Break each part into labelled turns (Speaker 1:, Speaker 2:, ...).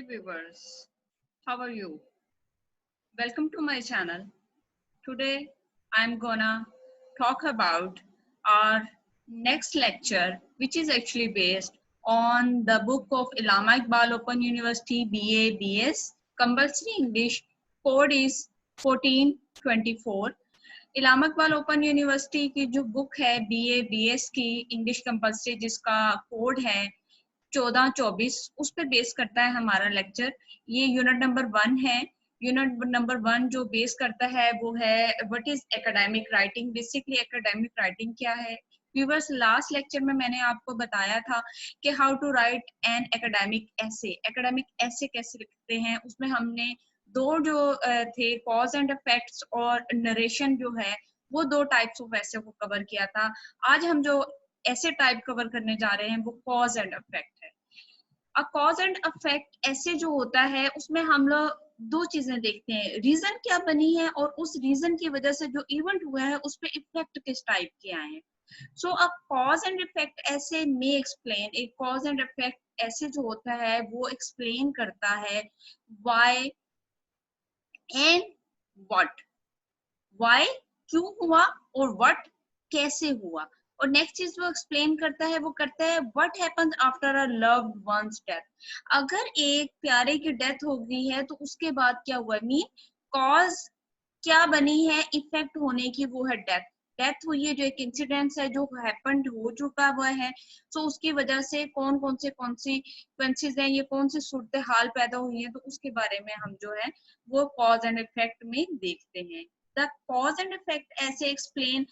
Speaker 1: viewers, how are you? Welcome to my channel. Today I'm gonna talk about our next lecture, which is actually based on the book of Allama Iqbal Open University BA BS Compulsory English. Code is 1424. Allama Iqbal open university की जो book है BA BS की English compulsory, जिसका code है 1424, उस पे base करता है हमारा लेक्चर। ये यूनिट नंबर 1 है। यूनिट नंबर 1 जो बेस करता है वो है what is academic writing. Basically academic writing क्या है व्यूवर्स, लास्ट लेक्चर में मैंने आपको बताया था कि how to write an academic essay. Academic essay कैसे लिखते हैं, उसमें हमने दो जो थे कॉज एंड इफेक्ट्स और नरेशन जो है, वो दो टाइप्स ऑफ ऐसे को कवर किया था। आज हम जो ऐसे टाइप कवर करने जा रहे हैं वो कॉज एंड इफेक्ट है। अ कॉज एंड इफेक्ट ऐसे जो होता है उसमें हम लोग दो चीजें देखते हैं, रीजन क्या बनी है और उस रीजन की वजह से जो इवेंट हुआ है उस पर इफेक्ट किस टाइप के आए हैं। सो अ कॉज एंड इफेक्ट ऐसे में एक्सप्लेन, एक कॉज एंड इफेक्ट ऐसे जो होता है वो एक्सप्लेन करता है व्हाई एंड व्हाट। व्हाई क्यों हुआ और व्हाट कैसे हुआ। और नेक्स्ट चीज वो एक्सप्लेन करता है, वो करता है what happens after a loved ones death. अगर एक प्यारे की डेथ हो गई है तो उसके बाद क्या हुआ, मीन कॉज क्या बनी है इफेक्ट होने की, वो है डेथ। डेथ हुई है, जो एक इंसिडेंस है जो हैपेंड हो चुका हुआ है। सो उसकी वजह से कौन कौन से कॉन्सिक्वेंसेस हैं, ये कौन सी सूरत हाल पैदा हुई है, तो उसके बारे में हम जो है वो कॉज एंड इफेक्ट में देखते हैं। The cause and effect essay explain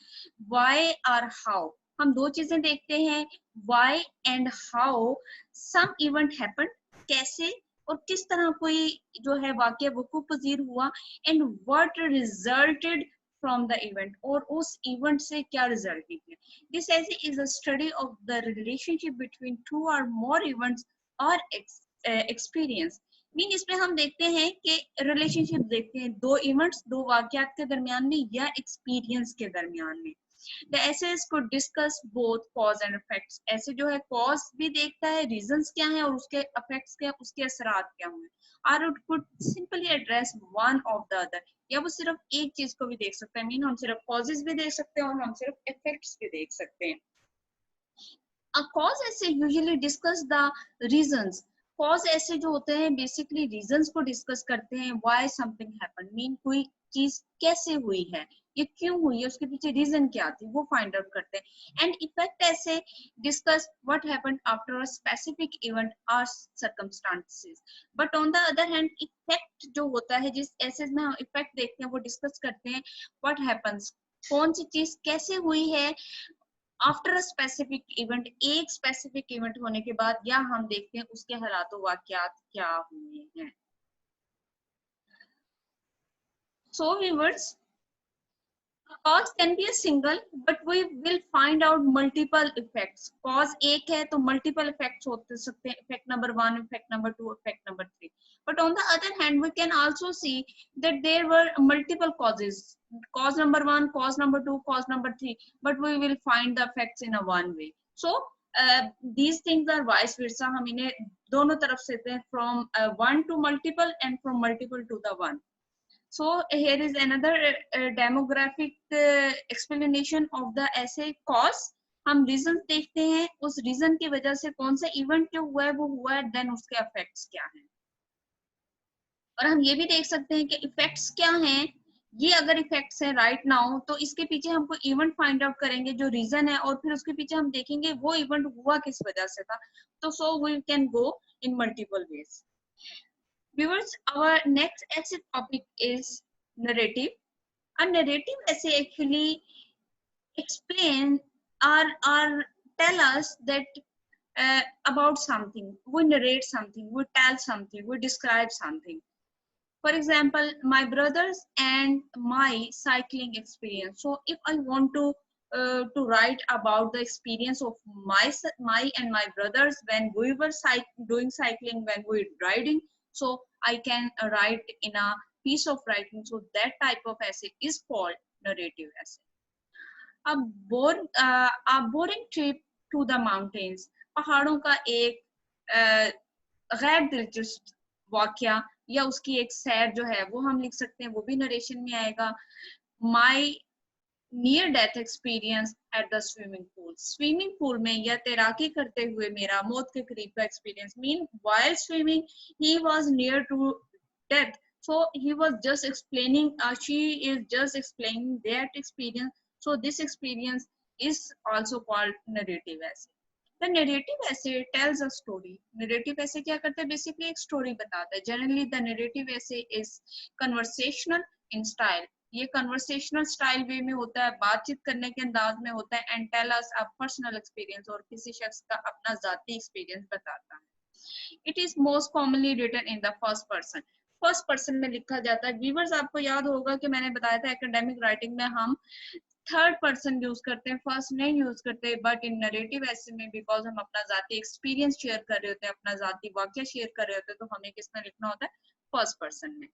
Speaker 1: why और हाउ। हम दो चीजें देखते हैं, why and how some event happened, कैसे और किस तरह कोई जो है वाकया वकूफ पजीर हुआ, and what resulted from the event, और उस इवेंट से क्या रिजल्ट निकले। दिस ऐसे is a study of the relationship between two और मोर इवेंट्स और एक्सपीरियंस। मीन इसमें हम देखते हैं कि रिलेशनशिप देखते हैं दो इवेंट्स, दो वाकयात के दरमियान में या एक्सपीरियंस के दरमियान में। The essays could discuss both cause and effects। ऐसे जो है cause भी देखता है, reasons क्या है और उसके effects क्या, उसके असरात क्या हुए। और it could simply address one of the other, या वो सिर्फ एक चीज को भी देख सकता है। मीन हम सिर्फ causes भी देख सकते हैं और हम सिर्फ effects भी देख सकते हैं। A cause essay usually discuss the reasons। cause ऐसे जो होते हैं बेसिकली रीजंस को डिस्कस करते हैं। why something happened, मीन कोई चीज कैसे हुई है, ये क्यों हुई है, उसके पीछे रीजन क्या थी, वो फाइंड आउट करते हैं। एंड इफेक्ट ऐसे discuss what happened after a specific event और circumstances. But on the other hand effect जो होता है, जिस ऐसे में हम इफेक्ट देखते हैं, वो डिस्कस करते हैं व्हाट हैपेंस, कौन सी चीज कैसे हुई है आफ्टर अ स्पेसिफिक इवेंट, एक स्पेसिफिक इवेंट होने के बाद, या हम देखते हैं उसके हालात वाकयात क्या हुए हैं। So viewers, cause can be a single but we will find out multiple effects। cause एक है तो multiple effects होते सकते हैं, effect number 1, effect number 2, effect number 3। but on the other hand we can also see that there were multiple causes, cause number 1, cause number 2, cause number 3, but we will find the effects in a one way। so these things are vice versa, हम इन्हें दोनों तरफ से देते हैं, from one to multiple and from multiple to the one। So here is another demographic explanation of the essay cause। हम reason देखते हैं, उस रीजन की वजह से कौन सा इवेंट जो हुआ है वो हुआ है, देन उसके इफेक्ट्स क्या हैं। और हम ये भी देख सकते हैं कि इफेक्ट्स क्या हैं। ये अगर इफेक्ट्स हैं राइट नाउ, तो इसके पीछे हमको इवेंट फाइंड आउट करेंगे जो रीजन है, और फिर उसके पीछे हम देखेंगे वो इवेंट हुआ किस वजह से था। तो so we can go in multiple ways. Viewers, our next essay topic is narrative। A narrative essay actually explain or tell us that about something. We narrate something, we tell something, we describe something। For example, my brothers and my cycling experience। So if I want to write about the experience of my and my brothers when we were doing cycling, when we were riding, so I can write in a piece of writing। So that type of essay is called narrative essay। A boring trip to the mountains। पहाड़ों का एक गैर दिलचस्प वाक्या या उसकी एक सैर जो है वो हम लिख सकते हैं, वो भी नरेशन में आएगा। My near death experience at the swimming pool में या तैराकी करते हुए मेरा मौत के करीब का experience, mean while swimming he was near to death, so he was just explaining, she is just explaining that experience, so this experience is also called narrative essay. The narrative essay tells a story. Narrative essay क्या करता है, basically एक story बताता है. Generally the narrative essay is conversational in style. ये conversational style वे में होता है, बातचीत करने के अंदाज में होता है, and tell us a personal experience, और किसी शख्स का अपना जाती experience बताता है. It is most commonly written in the first person. First person में लिखा जाता है. व्यूअर्स आपको याद होगा कि मैंने बताया था एकेडमिक राइटिंग में हम थर्ड पर्सन यूज करते हैं, फर्स्ट नहीं यूज करते, बट इन नरेटिव ऐसे में बिकॉज हम अपना जाती एक्सपीरियंस शेयर कर रहे होते हैं, अपना जाती वाक्य शेयर कर रहे होते हैं, तो हमें किसमें लिखना होता है, फर्स्ट पर्सन में.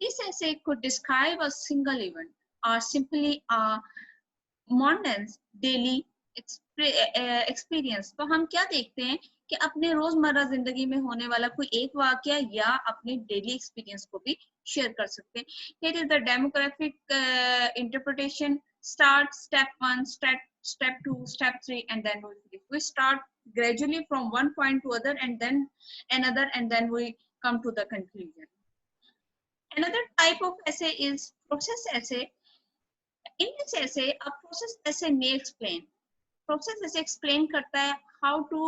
Speaker 1: This essay could describe a single event or simply a मॉडर्न्स daily experience. तो हम क्या देखते हैं कि अपने रोजमर्रा जिंदगी में होने वाला कोई एक वाकया या अपने डेली एक्सपीरियंस को भी शेयर कर सकते हैं. Here is the demographic interpretation. Start step 1, step 2, step 3 and then we start gradually from one point to other and then another and then we come to the conclusion. Another type of essay is process essay. In this essay, a process essay may explain. Process essay explain करता है how to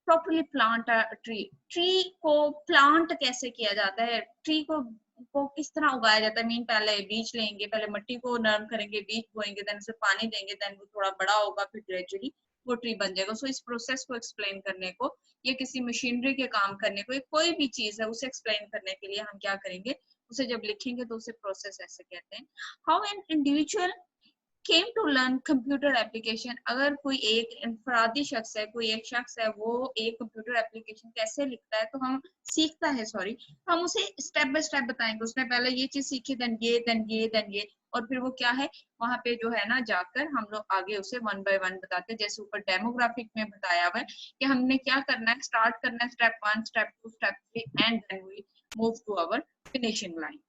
Speaker 1: properly plant a tree. Tree को plant कैसे किया जाता है, tree को किस तरह उगाया जाता है. मीन पहले बीज लेंगे, पहले मिट्टी को नरम करेंगे, बीज बोएंगे, देन उसे पानी देंगे, देन वो थोड़ा बड़ा होगा, फिर ग्रेजुअली वो ट्री बन जाएगा. सो इस प्रोसेस को एक्सप्लेन करने को या किसी मशीनरी के काम करने को, कोई भी चीज है उसे एक्सप्लेन करने के लिए हम क्या करेंगे, उसे जब लिखेंगे तो उसे प्रोसेस ऐसे कहते हैं. How an individual came to learn computer application. अगर कोई एक इंफरादी शख्स है, कोई एक शख्स है, वो एक कंप्यूटर एप्लीकेशन कैसे लिखता है, तो हम सीखता है सॉरी, हम उसे स्टेप बाय स्टेप बताएंगे. उसने पहले ये चीज सीखी, देन ये, देन ये, देन ये, और फिर वो क्या है वहां पे जो है ना जाकर हम लोग आगे उसे वन बाय वन बताते हैं. जैसे ऊपर डेमोग्राफिक में बताया हुआ है कि हमने क्या करना है, स्टार्ट करना है step 1, step 2, step 3 and then we move to our finishing line.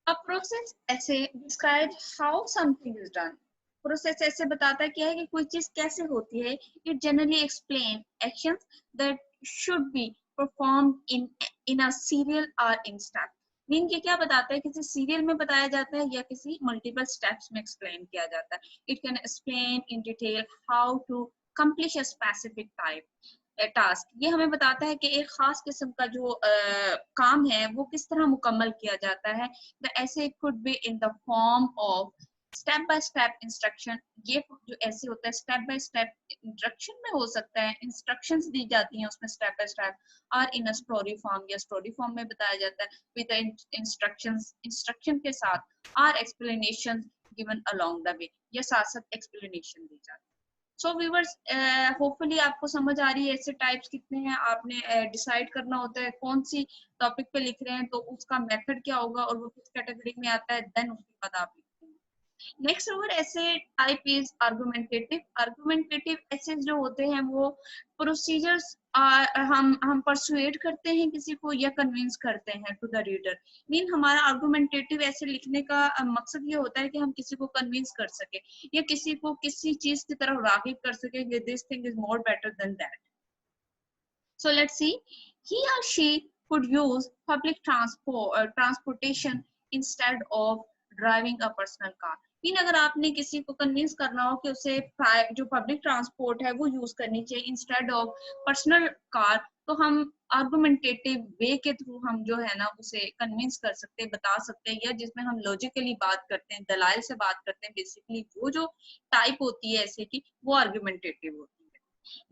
Speaker 1: A process essay describes how something is done. Process ऐसे बताता है क्या है कि कोई चीज कैसे होती है. It generally explain actions that should be performed in a serial or in step. Mean के क्या बताता है, किसी सीरियल में बताया जाता है या किसी मल्टीपल स्टेप्स में एक्सप्लेन किया जाता है. It can explain in detail how to accomplish a specific type task. ये हमें बताता है कि एक खास किस्म का जो काम है वो किस तरह मुकम्मल किया जाता है. द ऐसे could be in the form of step by step instruction. ये जो ऐसे होता है स्टेप बाय स्टेप इंस्ट्रक्शन में हो सकता है, इंस्ट्रक्शंस दी जाती हैं उसमें स्टेप बाय स्टेप, और इन स्टोरी फॉर्म या स्टोरी फॉर्म में बताया जाता है विद इंस्ट्रक्शन के साथ, और explanation given along the way, या साथ साथ एक्सप्लेनेशन दी जाती है. सो व्यूअर्स, होपफुली आपको समझ आ रही है ऐसे टाइप्स कितने हैं. आपने डिसाइड करना होता है कौन सी टॉपिक पे लिख रहे हैं तो उसका मेथड क्या होगा और वो किस कैटेगरी में आता है, देन उसके बाद आप लिखते हैं. नेक्स्ट ओवर ऐसे टाइप इज आर्गुमेंटेटिव. आर्गुमेंटेटिव ऐसे जो होते हैं वो प्रोसीजर्स हम परसुएड करते हैं किसी को या कन्विंस करते हैं टू द रीडर. मीन हमारा आर्गुमेंटेटिव ऐसे लिखने का मकसद ये होता है कि हम किसी को कन्विंस कर सके या किसी को किसी चीज की तरफ राग़िब कर सके कि this thing is more better than that. So let's see. He or she could use public transportation instead of driving a personal car. Mean अगर आपने किसी को कन्विंस करना हो कि उसे जो पब्लिक ट्रांसपोर्ट है वो यूज करनी चाहिए इंस्टेड ऑफ पर्सनल कार, तो हम आर्गुमेंटेटिव वे के थ्रू हम जो है ना उसे कन्विंस कर सकते हैं, बता सकते हैं, या जिसमें हम लॉजिकली बात करते हैं, दलाइल से बात करते हैं. बेसिकली वो जो टाइप होती है ऐसे की वो आर्गुमेंटेटिव होती है.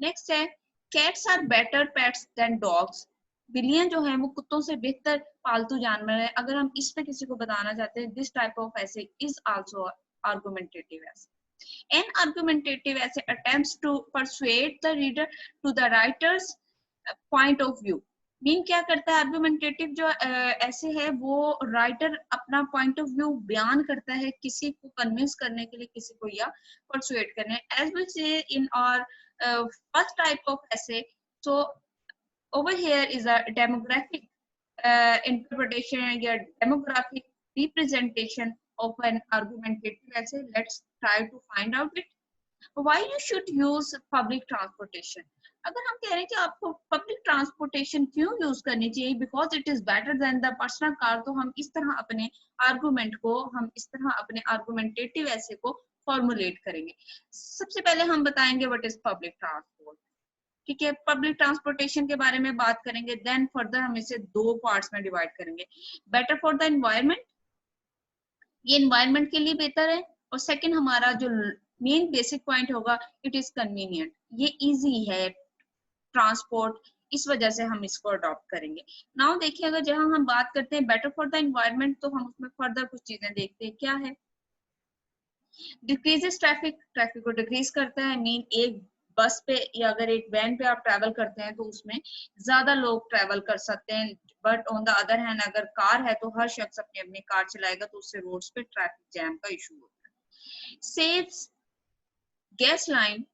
Speaker 1: नेक्स्ट है cats are better pets than dogs. बिल्लियां जो है वो कुत्तों से बेहतर पालतू जानवर है. अगर हम इस पे किसी को बताना चाहते हैं, दिस टाइप ऑफ ऐसे इज आल्सो आर्गुमेंटेटिव ऐसे. An argumentative essay attempts to persuade the reader to the writer's point of view. Mean क्या करता है आर्गुमेंटेटिव जो ऐसे है वो राइटर अपना पॉइंट ऑफ व्यू बयान करता है किसी को कन्विंस करने के लिए, किसी को या परसुएट करने. As we say in our first type of essay. So over here is a demographic interpretation and a demographic representation of an argumentative essay. Let's try to find out it. Why you should use public transportation? अगर हम कह रहे हैं कि आपको public transportation क्यों use करनी चाहिए, because it is better than the personal car, तो हम इस तरह अपने आर्गुमेंट को, हम इस तरह अपने आर्गुमेंटेटिव ऐसे को फॉर्मुलेट करेंगे. सबसे पहले हम बताएंगे व्हाट इज पब्लिक ट्रांसपोर्ट. ठीक है, पब्लिक ट्रांसपोर्टेशन के बारे में बात करेंगे, देन फर्दर हम इसे दो पार्ट्स में डिवाइड करेंगे. बेटर फॉर द एनवायरमेंट, ये एनवायरमेंट के लिए बेहतर है. और सेकंड हमारा जो मेन बेसिक पॉइंट होगा, इट इज कन्वीनियंट, ये इजी है ट्रांसपोर्ट, इस वजह से हम इसको अडॉप्ट करेंगे. नाउ देखिए, अगर जहां हम बात करते हैं बेटर फॉर द एनवायरमेंट, तो हम उसमें फर्दर कुछ चीजें देखते हैं. क्या है? डिक्रीजेस ट्रैफिक, ट्रैफिक को डिक्रीज करता है. मीन एक बस पे या अगर एक वैन पे आप ट्रैवल करते हैं तो उसमें ज्यादा लोग ट्रैवल कर सकते हैं. But on the other hand अगर कार है तो हर शख्स अपनी अपनी कार चलाएगा, तो उससे रोड्स पे ट्रैफिक जैम का इशू होता है. सेव्स गैसलाइन,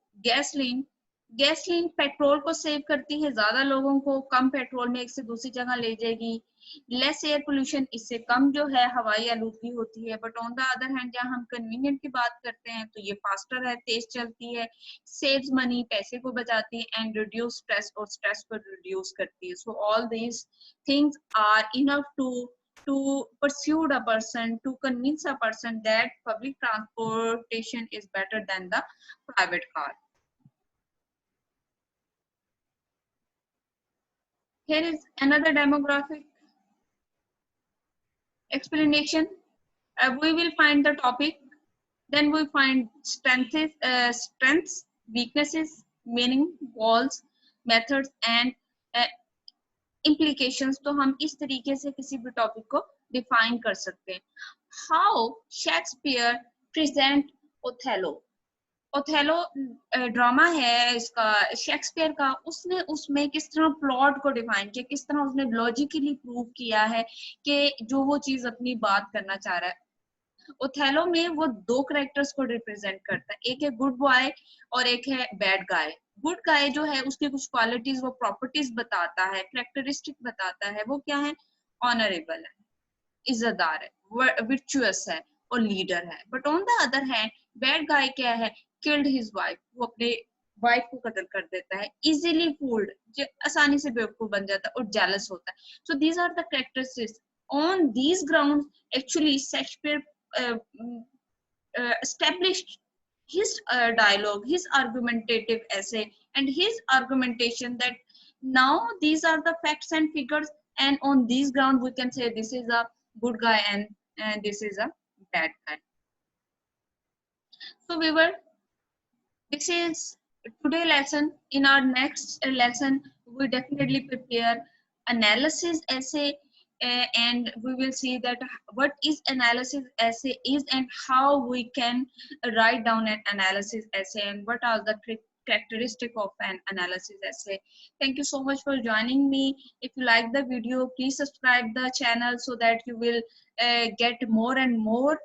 Speaker 1: गैसलीन पेट्रोल को सेव करती है, ज्यादा लोगों को कम पेट्रोल में एक से दूसरी जगह ले जाएगी. लेस एयर पोल्यूशन, इससे कम जो है हवाई आलूदगी होती है. But on the other hand जहाँ हम कन्वीनियंट की बात करते हैं तो ये फास्टर है, तेज चलती है, सेव्स मनी, पैसे को बचाती है, एंड रिड्यूस स्ट्रेस, और स्ट्रेस को रिड्यूस करती है. So all these things are enough to pursue a person, to convince a person that public transportation is better than the private car. Here is another demographic explanation. We will find the topic, then we find strengths, weaknesses, meaning, goals, methods and implications. तो हम इस तरीके से किसी भी topic को define कर सकते हैं. How Shakespeare present Othello. Othello drama है इसका, शेक्सपियर का. उसने उसमें किस तरह प्लॉट को डिफाइन किया, किस तरह उसने लॉजिकली प्रूव किया है कि जो वो चीज अपनी बात करना चाह रहा है. ओथेलो में वो दो कैरेक्टर्स को रिप्रेजेंट करता है, एक है गुड बॉय और एक है बैड गाय. गुड गाय जो है उसकी कुछ क्वालिटीज, वो प्रॉपर्टीज बताता है, कैरेक्टरिस्टिक बताता है. वो क्या है? ऑनरेबल है, इज्जतदार है, विर्चुअस है और लीडर है. But on the other hand bad guy क्या है? किल्ड हिज वाइफ, वो अपने वाइफ को कत्ल कर देता है. इजीली फूल्ड, जो आसानी से बेवकूफ बन जाता है, और जेलस होता है. So these are the characteristics. On these ground actually Shakespeare established his dialogue, his argumentative essay and his argumentation that now these are the facts and figures, and on these ground we can say this is a good guy and this is a bad guy. So this is today lesson. In our next lesson we definitely prepare analysis essay, and we will see that what is analysis essay is and how we can write down an analysis essay and what are the characteristic of an analysis essay. Thank you so much for joining me. If you like the video, please subscribe the channel so that you will get more and more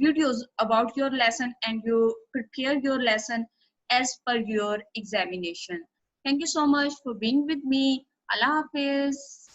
Speaker 1: videos about your lesson and you prepare your lesson as per your examination. Thank you so much for being with me. Allah Hafiz.